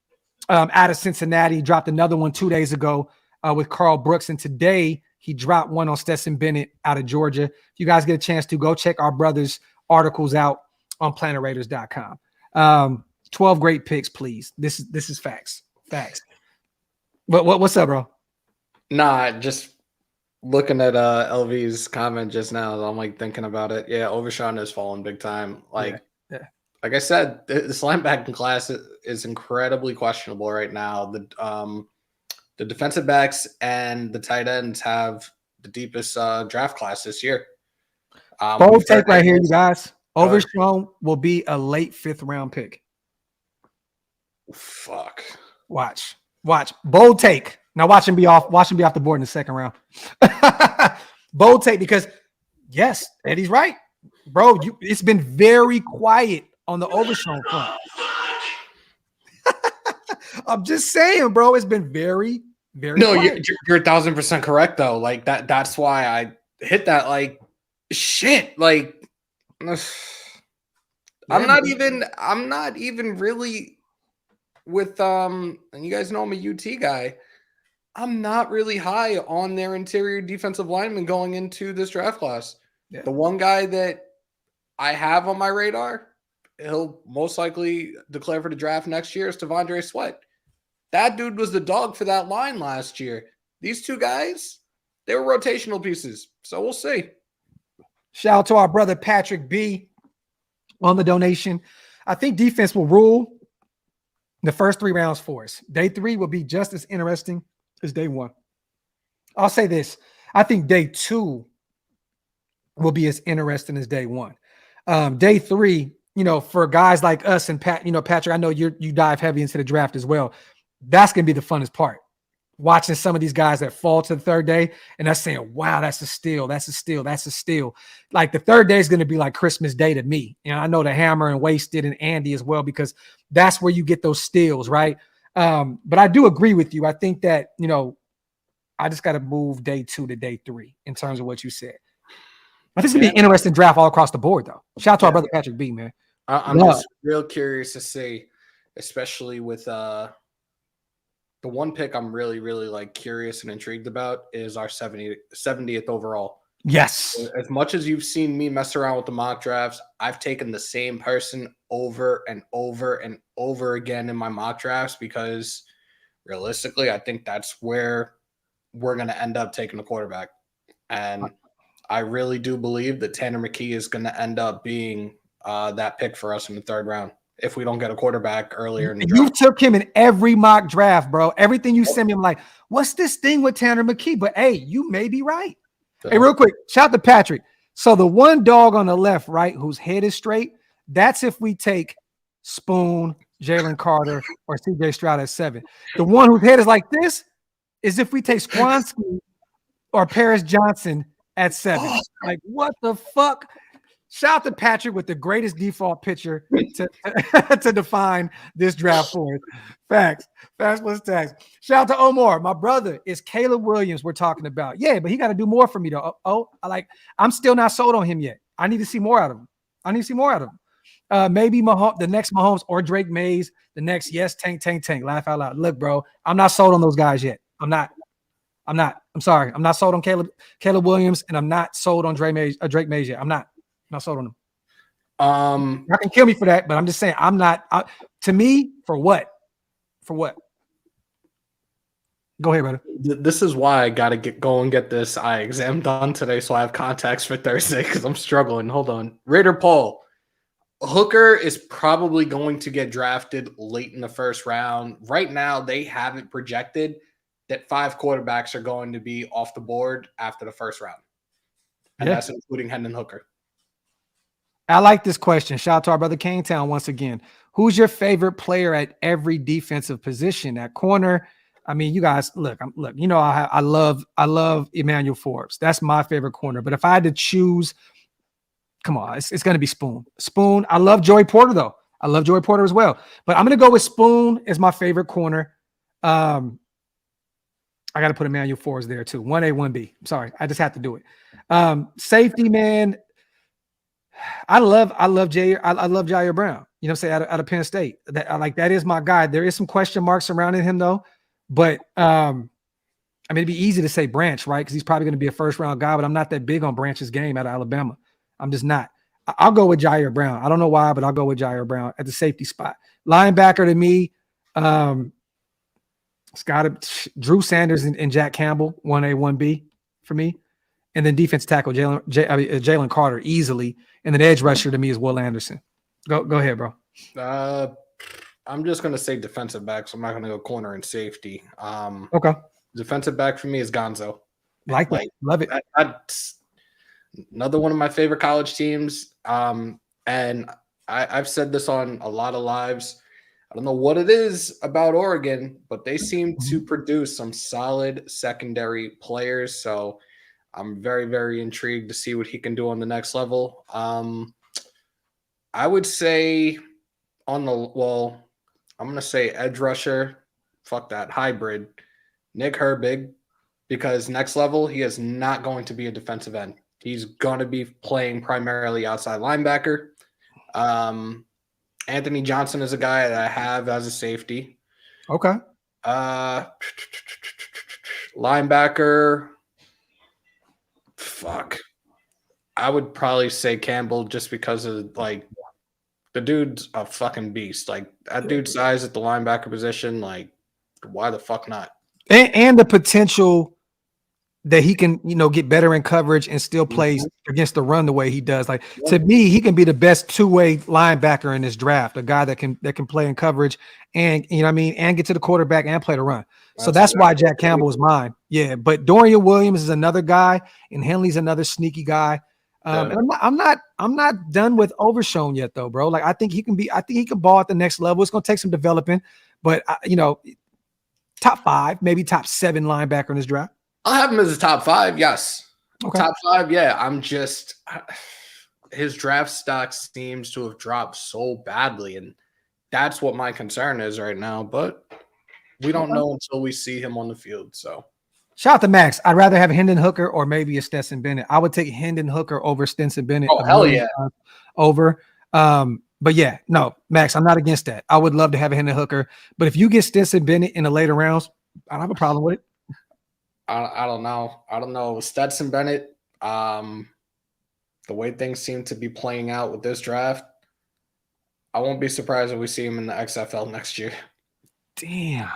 of Cincinnati. He dropped another one 2 days ago with Carl Brooks. And today he dropped one on Stetson Bennett out of Georgia. If you guys get a chance to, go check our brother's articles out on PlanetRaiders.com. 12 great picks, please. This is facts. Facts. What's up, bro? Nah, just looking at LV's comment just now, I'm like thinking about it. Yeah, Overshawn has fallen big time. Like, like I said, this linebacking class is incredibly questionable right now. The defensive backs and the tight ends have the deepest draft class this year. Bold take right here, you guys. Overshawn will be a late 5th round pick. Fuck. Watch. Bold take. Now watch him be off the board in the 2nd round. Bold take, because yes, Eddie's right. Bro, it's been very quiet on the Overshawn front. I'm just saying, bro, it's been very, very quiet. You're 1,000% correct though. Like that's why I hit that, like, shit. Like, I'm not even really with and you guys know I'm a UT guy. I'm not really high on their interior defensive lineman going into this draft class. Yeah. The one guy that I have on my radar, he'll most likely declare for the draft next year, is T'Vondre Sweat. That dude was the dog for that line last year. These 2 guys, they were rotational pieces. So we'll see. Shout out to our brother Patrick B on the donation. I think defense will rule the first 3 rounds for us. Day 3 will be just as interesting as day 1. I'll say this. I think day 2 will be as interesting as day 1. Day 3, for guys like us and Pat, Patrick, I know you dive heavy into the draft as well. That's going to be the funnest part. Watching some of these guys that fall to the third day and that's saying, wow, that's a steal. That's a steal. That's a steal. Like the third day is going to be like Christmas Day to me. And I know the Hammer and Wasted and Andy as well, because that's where you get those steals, right? But I do agree with you. I think that, I just got to move day 2 to day 3 in terms of what you said. I think it's going to be an interesting draft all across the board, though. Shout out to our brother Patrick B, man. I'm just real curious to see, especially with the one pick I'm really, really like curious and intrigued about is our 70th overall. Yes. As much as you've seen me mess around with the mock drafts, I've taken the same person over and over and over again in my mock drafts because realistically, I think that's where we're going to end up taking the quarterback. And I really do believe that Tanner McKee is going to end up being that pick for us in the 3rd round if we don't get a quarterback earlier in the draft. You took him in every mock draft, bro. Everything you send me, I'm like, what's this thing with Tanner McKee? But hey, you may be right. Hey, real quick, shout out to Patrick. So the one dog on the left, right, whose head is straight, that's if we take Spoon, Jalen Carter, or CJ Stroud at 7. The one whose head is like this is if we take Squansky or Paris Johnson at 7. Like, what the fuck? Shout out to Patrick with the greatest default picture to define this draft for us. Facts. Facts plus tags. Shout out to Omar. My brother is Caleb Williams we're talking about. Yeah, but he got to do more for me, though. I'm still not sold on him yet. I need to see more out of him. Maybe the next Mahomes or Drake Mays. The next, yes, tank. Laugh out loud. Look, bro, I'm not sold on those guys yet. I'm not. I'm sorry. I'm not sold on Caleb Williams, and I'm not sold on Drake Mays yet. I'm not sold on him. I can kill me for that, but I'm just saying I'm not. To me, for what? Go ahead, brother. This is why I got to go and get this eye exam done today, so I have contacts for Thursday because I'm struggling. Hold on, Raider Paul. Hooker is probably going to get drafted late in the 1st round. Right now, they have it projected that 5 quarterbacks are going to be off the board after the 1st round, and that's including Hendon Hooker. I like this question. Shout out to our brother Kingtown once again. Who's your favorite player at every defensive position? At corner, I mean, you guys, look. I love Emmanuel Forbes. That's my favorite corner. But if I had to choose, come on, it's going to be Spoon. Spoon. I love Joey Porter though. I love Joey Porter as well. But I'm going to go with Spoon as my favorite corner. I got to put Emmanuel Forbes there too. 1A, 1B. I'm sorry, I just have to do it. Safety, man. I love Jair Brown. You know what I'm saying? Out of Penn State. That is my guy. There is some question marks surrounding him though. But it'd be easy to say Branch, right? Because he's probably going to be a 1st round guy, but I'm not that big on Branch's game out of Alabama. I'm just not. I'll go with Jair Brown. I don't know why, but I'll go with Jair Brown at the safety spot. Linebacker to me, it's got Drew Sanders and Jack Campbell, 1A, 1B for me. And then defense tackle, Jalen Carter easily. And then edge rusher to me is Will Anderson. Go ahead, bro. I'm just going to say defensive back, so I'm not going to go corner and safety. Okay. Defensive back for me is Gonzo. Like that. Love it. That's another one of my favorite college teams. And I've said this on a lot of lives. I don't know what it is about Oregon, but they seem to produce some solid secondary players. So I'm very, very intrigued to see what he can do on the next level. I would say I'm going to say edge rusher. Fuck that. Hybrid. Nick Herbig, because next level, he is not going to be a defensive end. He's going to be playing primarily outside linebacker. Anthony Johnson is a guy that I have as a safety. Okay. Linebacker. Fuck. I would probably say Campbell just because of the dude's a fucking beast. Like that dude's size at the linebacker position, why the fuck not? And the potential that he can, get better in coverage and still plays against the run the way he does. To me, he can be the best 2-way linebacker in this draft, a guy that can play in coverage and and get to the quarterback and play the run. So that's why Jack Campbell is mine. Yeah, but Dorian Williams is another guy, and Henley's another sneaky guy. And I'm not done with Overshown yet, though, bro. Like I think he can ball at the next level. It's gonna take some developing, but top 5, maybe top 7 linebacker in this draft. I'll have him as a top 5. Yes, okay. Top 5. Yeah, I'm just his draft stock seems to have dropped so badly, and that's what my concern is right now. But we don't know until we see him on the field. So. Shout out to Max. I'd rather have Hendon Hooker or maybe a Stetson Bennett. I would take Hendon Hooker over Stetson Bennett. Oh, hell yeah. Over. But yeah, no, Max, I'm not against that. I would love to have a Hendon Hooker. But if you get Stetson Bennett in the later rounds, I don't have a problem with it. I don't know. I don't know. Stetson Bennett, the way things seem to be playing out with this draft, I won't be surprised if we see him in the XFL next year. Damn.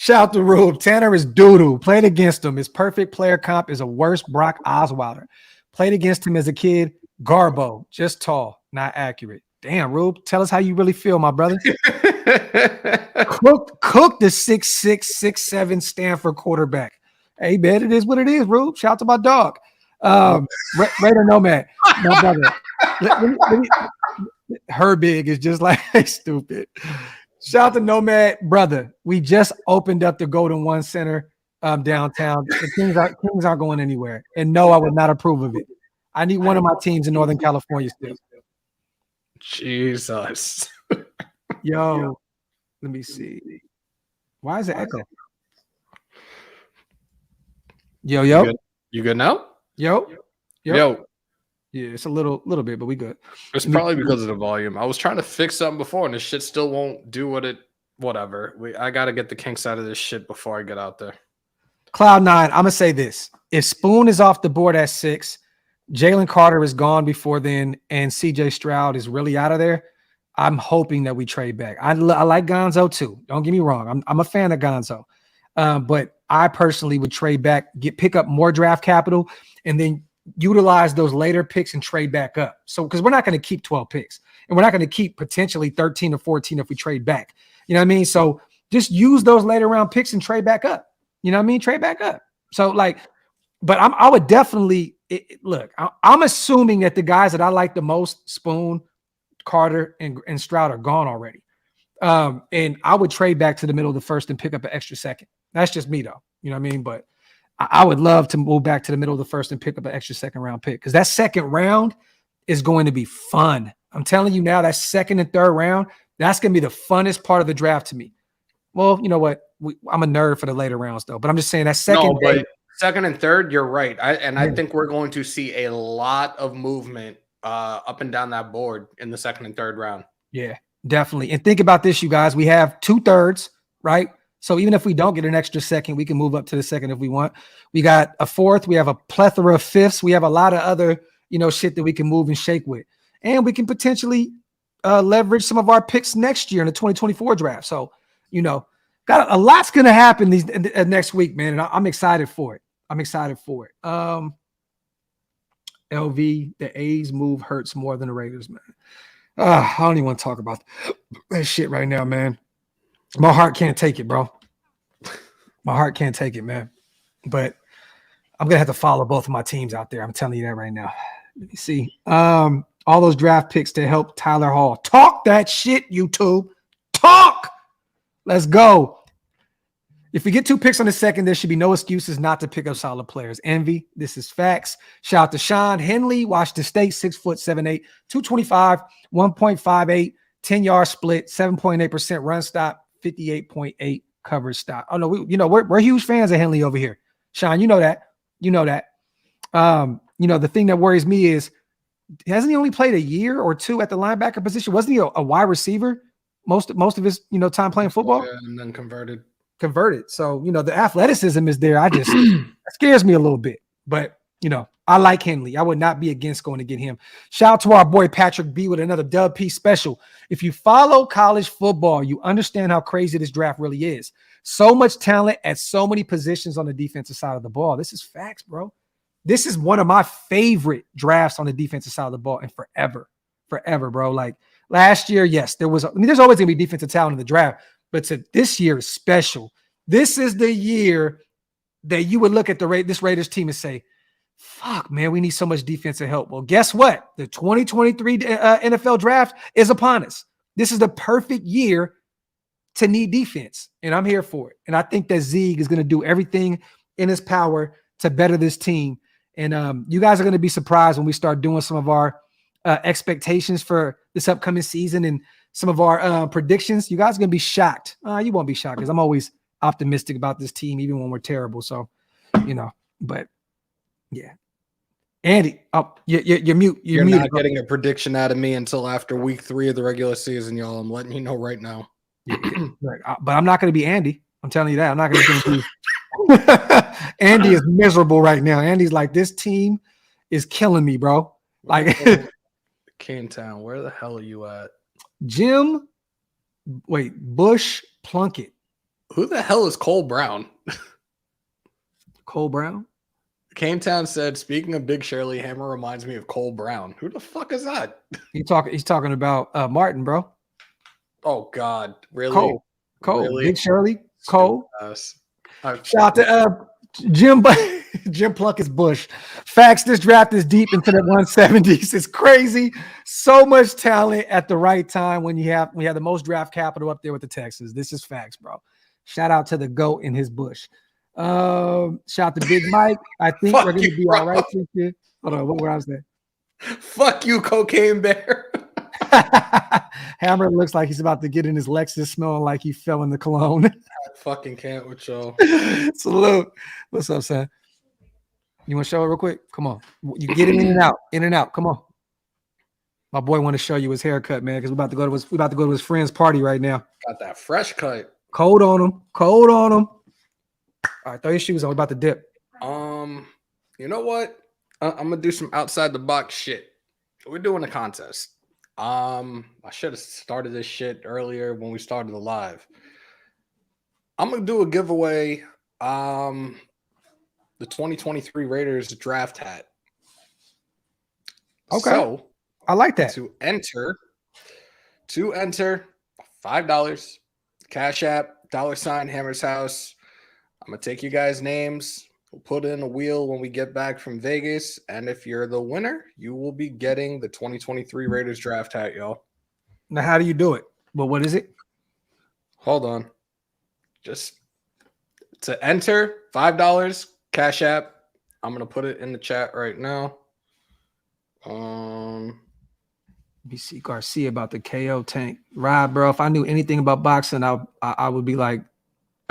Shout to Rube. Tanner is doo-doo. Played against him. His perfect player comp is a worse Brock Osweiler. Played against him as a kid. Garbo. Just tall. Not accurate. Damn, Rube. Tell us how you really feel, my brother. Cook the 6'6", 6'7" Stanford quarterback. Hey, man, it is what it is, Rube. Shout out to my dog. Raider Nomad. My brother. Her big is just like stupid. Shout out to Nomad, brother. We just opened up the Golden One Center downtown. The Kings aren't going anywhere. And no, I would not approve of it. I need one of my teams in Northern California still. Jesus. Yo, let me see. Why is it echo? Yo. You good now? Yo. Yeah, it's a little bit, but we good. It's probably because of the volume. I was trying to fix something before, and this shit still won't do whatever. I got to get the kinks out of this shit before I get out there. Cloud9, I'm going to say this. If Spoon is off the board at 6, Jalen Carter is gone before then, and CJ Stroud is really out of there, I'm hoping that we trade back. I like Gonzo too. Don't get me wrong. I'm a fan of Gonzo. But I personally would trade back, pick up more draft capital, and then utilize those later picks and trade back up. So, because we're not going to keep 12 picks, and we're not going to keep potentially 13 or 14 if we trade back. You know what I mean? So just use those later round picks and trade back up. You know what I mean? Trade back up. So but I would definitely look. I'm assuming that the guys that I like the most, Spoon, Carter, and Stroud, are gone already. And I would trade back to the middle of the first and pick up an extra second. That's just me though. You know what I mean? But I would love to move back to the middle of the first and pick up an extra second round pick, because that second round is going to be fun. I'm telling you now, that second and third round, that's going to be the funnest part of the draft to me. Well, you know what? I'm a nerd for the later rounds though, but I'm just saying that second and third, you're right. I think we're going to see a lot of movement up and down that board in the second and third round. Yeah, definitely. And think about this, you guys. We have 2/3, right? So even if we don't get an extra second, we can move up to the second if we want. We got a fourth. We have a plethora of fifths. We have a lot of other, shit that we can move and shake with. And we can potentially leverage some of our picks next year in the 2024 draft. So, got a lot's going to happen next week, man. And I'm excited for it. LV, the A's move hurts more than the Raiders, man. I don't even want to talk about that shit right now, man. My heart can't take it, bro. My heart can't take it, man. But I'm going to have to follow both of my teams out there. I'm telling you that right now. Let me see. All those draft picks to help Tyler Hall. Talk that shit, YouTube. Talk. Let's go. If we get 2 picks on the second, there should be no excuses not to pick up solid players. Envy, this is facts. Shout out to Sean Henley, Washington State, 6'7", 225, 1.58, 10-yard split, 7.8% run stop, 58.8 coverage stop. Oh no, we're huge fans of Henley over here. Sean, you know that. The thing that worries me is, hasn't he only played a year or two at the linebacker position? Wasn't he a wide receiver most of his time playing football? Yeah, and then converted. So, the athleticism is there. That scares me a little bit, but I like Henley. I would not be against going to get him. Shout out to our boy Patrick B with another Dub P special. If you follow college football, you understand how crazy this draft really is. So much talent at so many positions on the defensive side of the ball. This is facts, bro. This is one of my favorite drafts on the defensive side of the ball, and forever, bro. Like last year, yes, there's always going to be defensive talent in the draft, but this year is special. This is the year that you would look at this Raiders team and say, fuck, man, we need so much defensive help. Well, guess what? The 2023 NFL draft is upon us. This is the perfect year to need defense, and I'm here for it. And I think that Zeke is going to do everything in his power to better this team. And you guys are going to be surprised when we start doing some of our expectations for this upcoming season and some of our predictions. You guys are going to be shocked. You won't be shocked because I'm always optimistic about this team, even when we're terrible. So, but yeah. Andy, you're mute. You're not getting a prediction out of me until after week 3 of the regular season, y'all. I'm letting you know right now. Right. But I'm not going to be Andy. I'm telling you that. I'm not going to be Andy is miserable right now. Andy's like, this team is killing me, bro. Like Town, where the hell are you at? Bush Plunkett. Who the hell is Cole Brown? Cole Brown? Town said, speaking of Big Shirley, Hammer reminds me of Cole Brown. Who the fuck is that? He's talking about Martin, bro. Oh God, really? Cole, really? Big Shirley, Cole. Shout out to Jim Plunkett's Bush. Facts, this draft is deep into the 170s. It's crazy. So much talent at the right time when you have the most draft capital up there with the Texans. This is facts, bro. Shout out to the GOAT in his Bush. Shout out to Big Mike. I think we're going to be all right this year. Hold on, what was that? Fuck you, Cocaine Bear. Hammer looks like he's about to get in his Lexus smelling like he fell in the cologne. I fucking can't with y'all. Salute. What's up, son? You want to show it real quick? Come on. You get in and out. Come on. My boy want to show you his haircut, man, because we about to go to his friend's party right now. Got that fresh cut. Cold on him. All right, throw your shoes on. We're about to dip. You know what? I'm gonna do some outside the box shit. We're doing a contest. I should have started this shit earlier when we started the live. I'm gonna do a giveaway. The 2023 Raiders draft hat. Okay. So I like that. To enter $5 Cash App $ Hammer's House. I'm gonna take you guys' names. We'll put in a wheel when we get back from Vegas. And if you're the winner, you will be getting the 2023 Raiders draft hat, y'all. Now, how do you do it? Well, what is it? Hold on. Just to enter, $5 Cash App. I'm going to put it in the chat right now. BC Garcia about the KO tank. Rob, bro, if I knew anything about boxing, I would be like.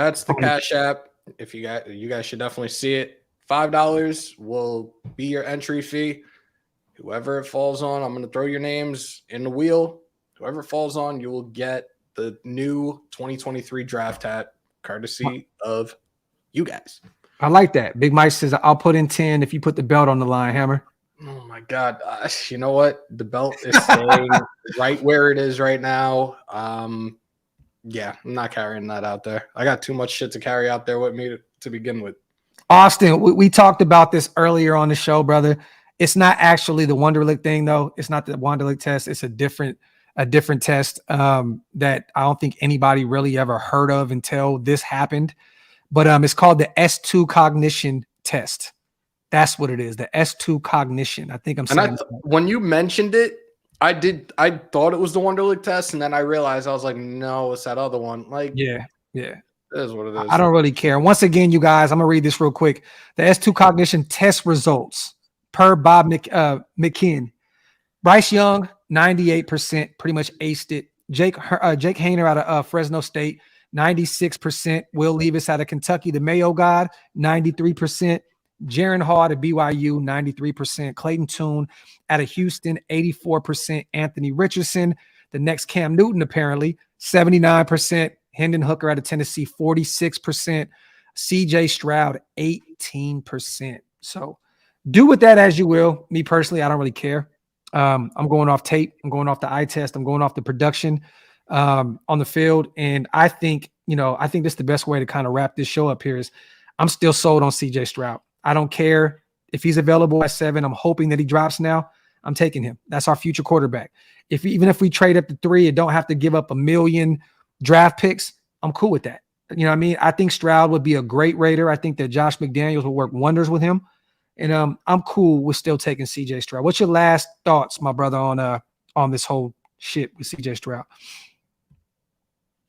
That's the Cash App. If you guys should definitely see it. $5 will be your entry fee. Whoever it falls on, I'm going to throw your names in the wheel. Whoever it falls on, you will get the new 2023 draft hat, courtesy of you guys. I like that. Big Mike says, I'll put in 10 if you put the belt on the line, Hammer. Oh, my God. You know what? The belt is staying right where it is right now. Yeah, I'm not carrying that out there. I got too much shit to carry out there with me to begin with. Austin, we talked about this earlier on the show, brother. It's not actually the Wonderlic thing, though. It's not the Wonderlic test. It's a different test that I don't think anybody really ever heard of until this happened. But it's called the S2 cognition test. That's what it is, the S2 cognition. I think I'm saying. And when you mentioned it, I thought it was the Wonderlic test, and then I realized I was like, no, it's that other one. Like, yeah. It is what it is. I don't really care. Once again, you guys, I'm gonna read this real quick. The S2 cognition test results per Bob McKinn. Bryce Young, 98%, pretty much aced it. Jake Hayner out of Fresno State, 96%. Will Levis out of Kentucky, the Mayo God, 93%. Jaron Hall out of BYU, 93%. Clayton Tune out of Houston, 84%. Anthony Richardson, the next Cam Newton, apparently, 79%. Hendon Hooker out of Tennessee, 46%. CJ Stroud, 18%. So do with that as you will. Me personally, I don't really care. I'm going off tape. I'm going off the eye test. I'm going off the production on the field. And I think this is the best way to kind of wrap this show up here is I'm still sold on CJ Stroud. I don't care if he's available at 7. I'm hoping that he drops now. I'm taking him. That's our future quarterback. Even if we trade up to 3 and don't have to give up 1 million draft picks, I'm cool with that. You know what I mean? I think Stroud would be a great Raider. I think that Josh McDaniels will work wonders with him. And I'm cool with still taking CJ Stroud. What's your last thoughts, my brother, on this whole shit with CJ Stroud?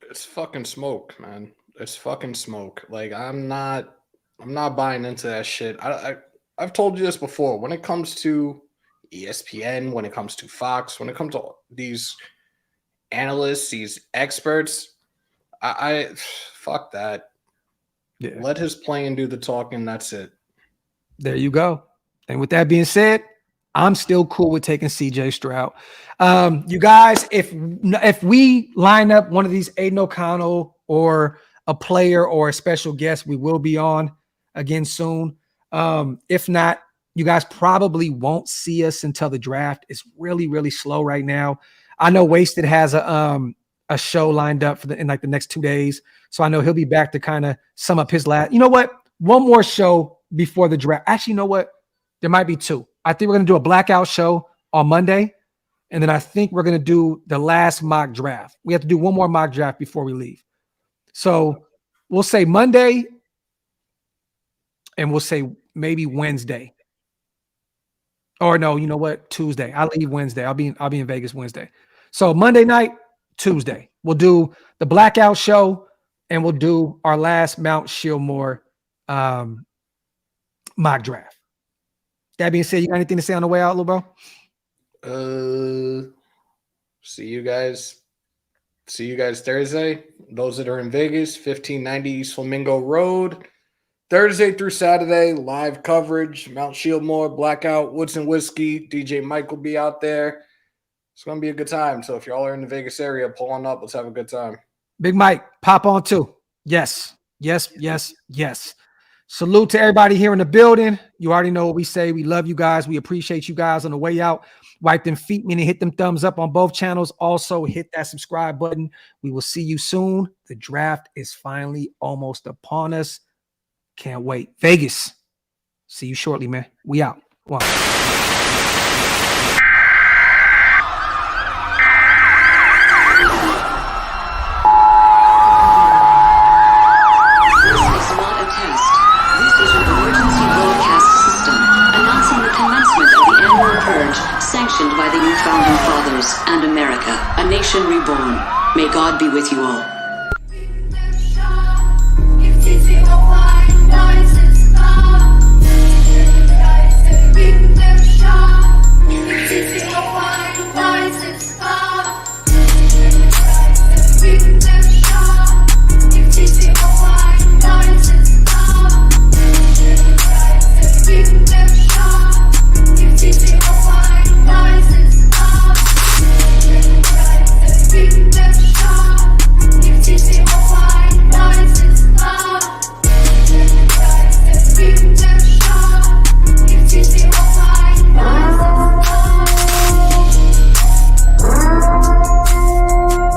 It's fucking smoke, man. It's fucking smoke. Like, I'm not buying into that shit. I've told you this before. When it comes to ESPN, when it comes to Fox, when it comes to these analysts, these experts, I fuck that. Yeah. Let his playing do the talking. That's it. There you go. And with that being said, I'm still cool with taking CJ Stroud. You guys, if we line up one of these Aiden O'Connell or a player or a special guest, we will be on again soon. If not, you guys probably won't see us until the draft. It's really, really slow right now. I know Wasted has a show lined up in like the next 2 days. So I know he'll be back to kind of sum up his last. You know what? One more show before the draft. Actually, you know what? There might be two. I think we're going to do a blackout show on Monday. And then I think we're going to do the last mock draft. We have to do one more mock draft before we leave. So we'll say Monday and we'll say maybe Wednesday. Or no, you know what? Tuesday. I'll leave Wednesday. I'll be in Vegas Wednesday. So Monday night, Tuesday. We'll do the blackout show and we'll do our last Mount Shillmore mock draft. That being said, you got anything to say on the way out, little bro? See you guys Thursday. Those that are in Vegas, 1590 East Flamingo Road. Thursday through Saturday, live coverage, Mount Shillmore, blackout, Woods and Whiskey. DJ Mike will be out there. It's going to be a good time. So if y'all are in the Vegas area, pull on up. Let's have a good time. Big Mike, pop on too. Yes. Salute to everybody here in the building. You already know what we say. We love you guys. We appreciate you guys. On the way out, wipe them feet, meaning hit them thumbs up on both channels. Also, hit that subscribe button. We will see you soon. The draft is finally almost upon us. Can't wait. Vegas. See you shortly, man. We out. Wow. Sanctioned by the new founding fathers and America, a nation reborn. May God be with you all.